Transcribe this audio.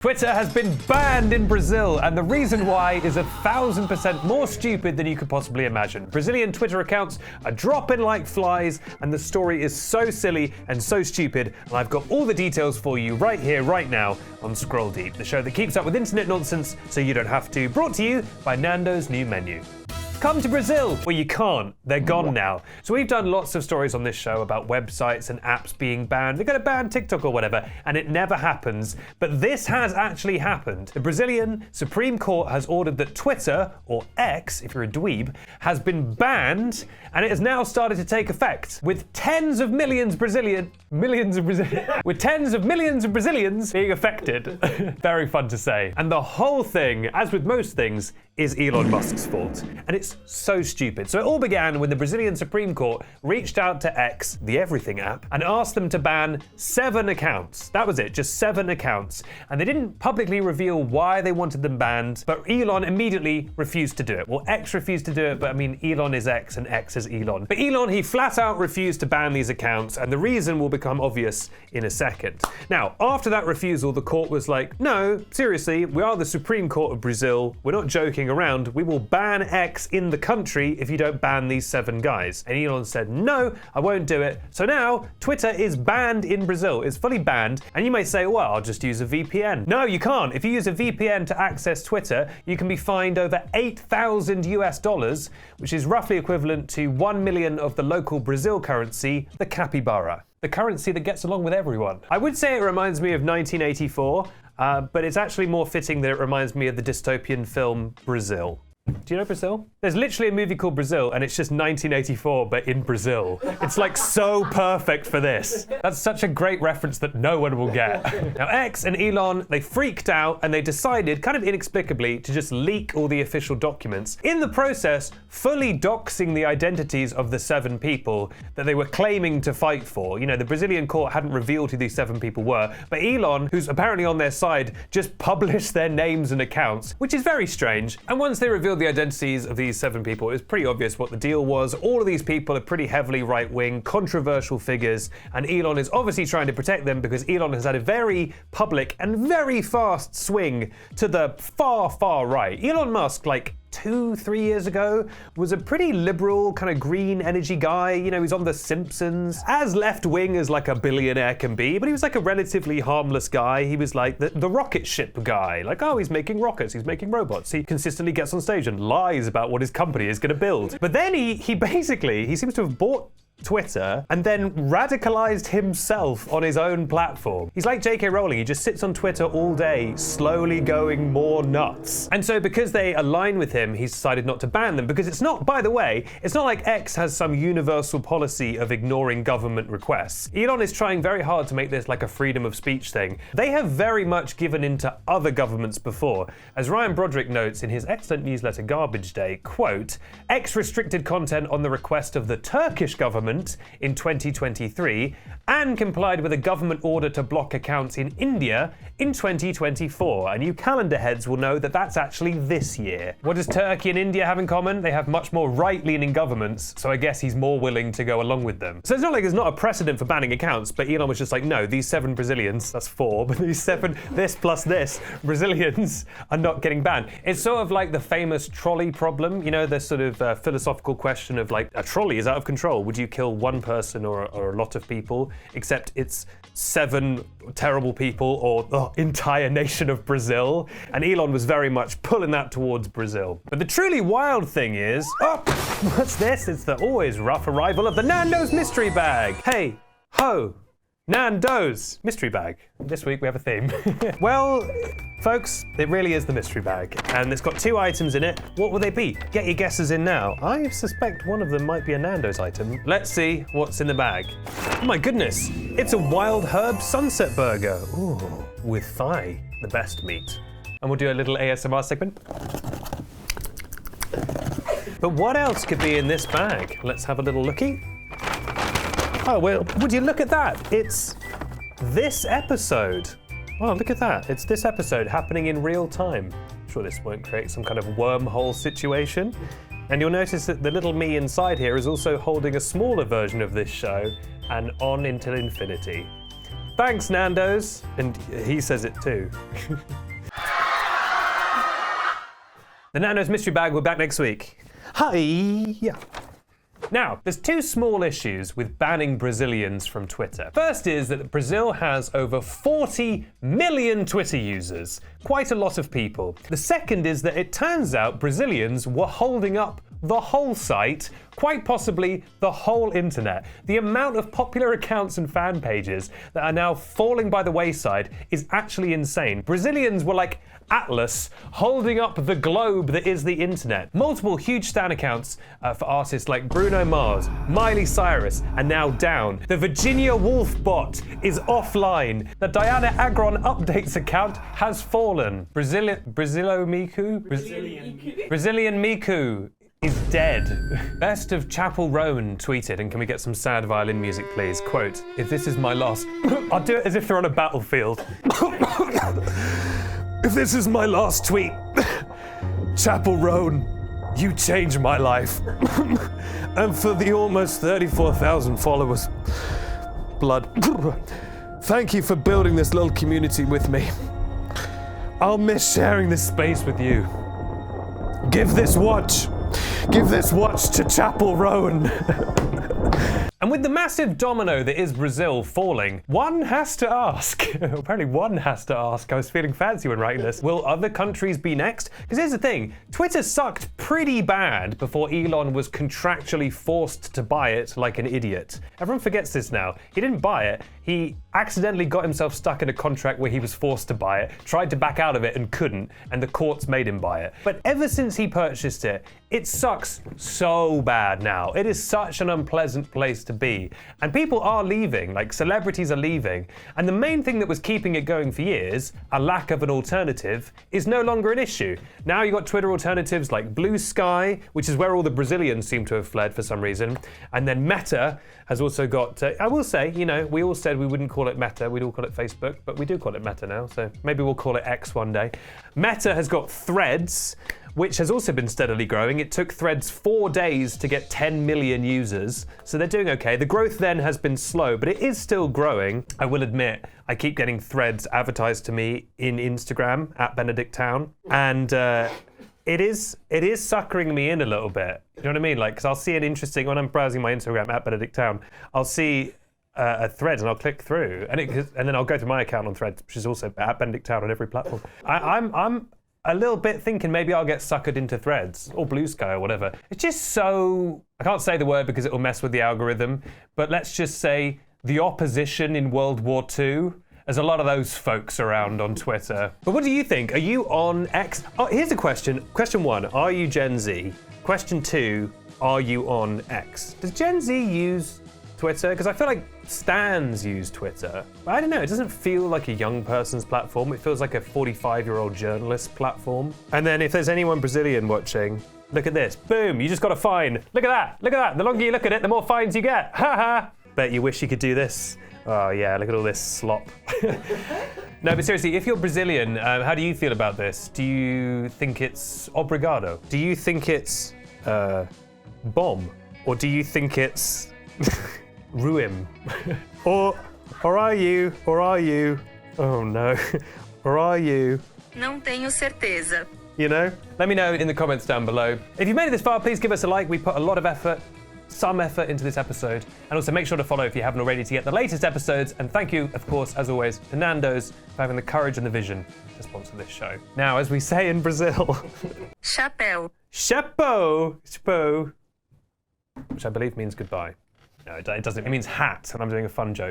Twitter has been banned in Brazil, and the reason why is 1,000% more stupid than you could possibly imagine. Brazilian Twitter accounts are dropping like flies, and the story is so silly and so stupid, and I've got all the details for you right here, right now on Scroll Deep, the show that keeps up with internet nonsense so you don't have to. Brought to you by Nando's new menu. Come to Brazil! Well, you can't. They're gone now. So we've done lots of stories on this show about websites and apps being banned. They're going to ban TikTok or whatever, and it never happens. But this has actually happened. The Brazilian Supreme Court has ordered that Twitter, or X, if you're a dweeb, has been banned, and it has now started to take effect, with tens of millions of Brazilians being affected. Very fun to say. And the whole thing, as with most things, is Elon Musk's fault. And it's so stupid. So it all began when the Brazilian Supreme Court reached out to X, the everything app, and asked them to ban 7 accounts. That was it, just 7 accounts. And they didn't publicly reveal why they wanted them banned, but Elon immediately refused to do it. Well, X refused to do it, but I mean, Elon is X and X is Elon. But Elon, he flat out refused to ban these accounts, and the reason will become obvious in a second. Now, after that refusal, the court was like, no, seriously, we are the Supreme Court of Brazil. We're not joking around. We will ban X in the country if you don't ban these 7 guys. And Elon said, no, I won't do it. So now Twitter is banned in Brazil. It's fully banned. And you may say, well, I'll just use a VPN. No, you can't. If you use a VPN to access Twitter, you can be fined over $8,000, which is roughly equivalent to 1 million of the local Brazil currency, the capybara. The currency that gets along with everyone. I would say it reminds me of 1984, but it's actually more fitting that it reminds me of the dystopian film Brazil. Do you know Brazil? There's literally a movie called Brazil, and it's just 1984, but in Brazil. It's like so perfect for this. That's such a great reference that no one will get. Now, X and Elon, they freaked out, and they decided, kind of inexplicably, to just leak all the official documents. In the process, fully doxing the identities of the 7 people that they were claiming to fight for. You know, the Brazilian court hadn't revealed who these 7 people were, but Elon, who's apparently on their side, just published their names and accounts, which is very strange. And once they revealed the identities of these 7 people, it was pretty obvious what the deal was. All of these people are pretty heavily right-wing, controversial figures, and Elon is obviously trying to protect them because Elon has had a very public and very fast swing to the far, far right. Elon Musk, like 2-3 years ago, was a pretty liberal, kind of green energy guy. You know, he's on The Simpsons. As left-wing as like a billionaire can be, but he was like a relatively harmless guy. He was like the rocket ship guy. Like, oh, he's making rockets, he's making robots. He consistently gets on stage and lies about what his company is going to build. But then he seems to have bought Twitter and then radicalized himself on his own platform. He's like J.K. Rowling. He just sits on Twitter all day, slowly going more nuts. And so because they align with him, he's decided not to ban them, because it's not, by the way, it's not like X has some universal policy of ignoring government requests. Elon is trying very hard to make this like a freedom of speech thing. They have very much given in to other governments before. As Ryan Broderick notes in his excellent newsletter Garbage Day, quote, X restricted content on the request of the Turkish government in 2023 and complied with a government order to block accounts in India in 2024. And you calendar heads will know that that's actually this year. What does Turkey and India have in common? They have much more right-leaning governments, so I guess he's more willing to go along with them. So it's not like there's not a precedent for banning accounts, but Elon was just like, no, these 7 Brazilians, that's 4, but these 7, this plus this, Brazilians are not getting banned. It's sort of like the famous trolley problem, you know, the sort of philosophical question of like, a trolley is out of control. Would you kill one person or a lot of people? Except it's 7 terrible people or the entire nation of Brazil. And Elon was very much pulling that towards Brazil. But the truly wild thing is, oh, what's this? It's the always rough arrival of the Nando's mystery bag. Hey, ho, Nando's mystery bag. This week we have a theme. Well, folks, it really is the mystery bag, and it's got 2 items in it. What will they be? Get your guesses in now. I suspect one of them might be a Nando's item. Let's see what's in the bag. Oh my goodness, it's a wild herb sunset burger. Ooh, with thigh, the best meat. And we'll do a little ASMR segment. But what else could be in this bag? Let's have a little looky. Oh, well, would you look at that? It's this episode. Oh, look at that. It's this episode happening in real time. I'm sure this won't create some kind of wormhole situation. And you'll notice that the little me inside here is also holding a smaller version of this show and On Until Infinity. Thanks, Nando's. And he says it too. The Nando's Mystery Bag, we're back next week. Hi. Yeah. Now, there's two small issues with banning Brazilians from Twitter. First is that Brazil has over 40 million Twitter users, quite a lot of people. The second is that it turns out Brazilians were holding up the whole site, quite possibly the whole internet. The amount of popular accounts and fan pages that are now falling by the wayside is actually insane. Brazilians were like Atlas holding up the globe that is the internet. Multiple huge stan accounts for artists like Bruno Mars, Miley Cyrus, and now down. The Virginia Woolf bot is offline. The Diana Agron updates account has fallen. Brazilian Miku is dead. Best of Chapel Roan tweeted, and can we get some sad violin music, please? Quote, if this is my last... I'll do it as if they're on a battlefield. If this is my last tweet, Chapel Roan, you changed my life. And for the almost 34,000 followers, blood, thank you for building this little community with me. I'll miss sharing this space with you. Give this watch to Chapel Roan. And with the massive domino that is Brazil falling, one has to ask, apparently one has to ask, I was feeling fancy when writing this, will other countries be next? Because here's the thing, Twitter sucked pretty bad before Elon was contractually forced to buy it like an idiot. Everyone forgets this now. He didn't buy it, he accidentally got himself stuck in a contract where he was forced to buy it, tried to back out of it and couldn't, and the courts made him buy it. But ever since he purchased it, it sucks so bad now. It is such an unpleasant place to be. And people are leaving, like celebrities are leaving. And the main thing that was keeping it going for years, a lack of an alternative, is no longer an issue. Now you've got Twitter alternatives like Blue Sky, which is where all the Brazilians seem to have fled for some reason. And then Meta has also got, I will say, you know, we all said we wouldn't call it Meta, we'd all call it Facebook, but we do call it Meta now, so maybe we'll call it X one day. Meta has got Threads, which has also been steadily growing. It took Threads 4 days to get 10 million users, so they're doing okay. The growth then has been slow, but it is still growing. I will admit, I keep getting Threads advertised to me in Instagram, @BenedictTown, and it is suckering me in a little bit. You know what I mean? Like, because I'll see an interesting, when I'm browsing my Instagram, @BenedictTown, I'll see a Threads and I'll click through, and then I'll go to my account on Threads, which is also @BenedictTown on every platform. I'm a little bit thinking maybe I'll get suckered into Threads or Blue Sky or whatever. It's just so, I can't say the word because it will mess with the algorithm, but let's just say the opposition in World War II. There's a lot of those folks around on Twitter. But what do you think? Are you on X? Oh, here's a question. Question 1, are you Gen Z? Question 2, are you on X? Does Gen Z use Twitter? Because I feel like stans use Twitter. But I don't know, it doesn't feel like a young person's platform. It feels like a 45-year-old journalist platform. And then if there's anyone Brazilian watching, look at this. Boom, you just got a fine. Look at that, look at that. The longer you look at it, the more fines you get. Ha ha. Bet you wish you could do this. Oh yeah, look at all this slop. No, but seriously, if you're Brazilian, how do you feel about this? Do you think it's obrigado? Do you think it's bomb? Or do you think it's ruim? or are you? Oh no. Or are you? Não tenho certeza. You know? Let me know in the comments down below. If you've made it this far, please give us a like. We put a lot of effort, some effort into this episode. And also make sure to follow if you haven't already to get the latest episodes. And thank you, of course, as always, to Nando's for having the courage and the vision to sponsor this show. Now, as we say in Brazil, Chapéu. chapeau, which I believe means goodbye. No, it doesn't. It means hat, and I'm doing a fun joke.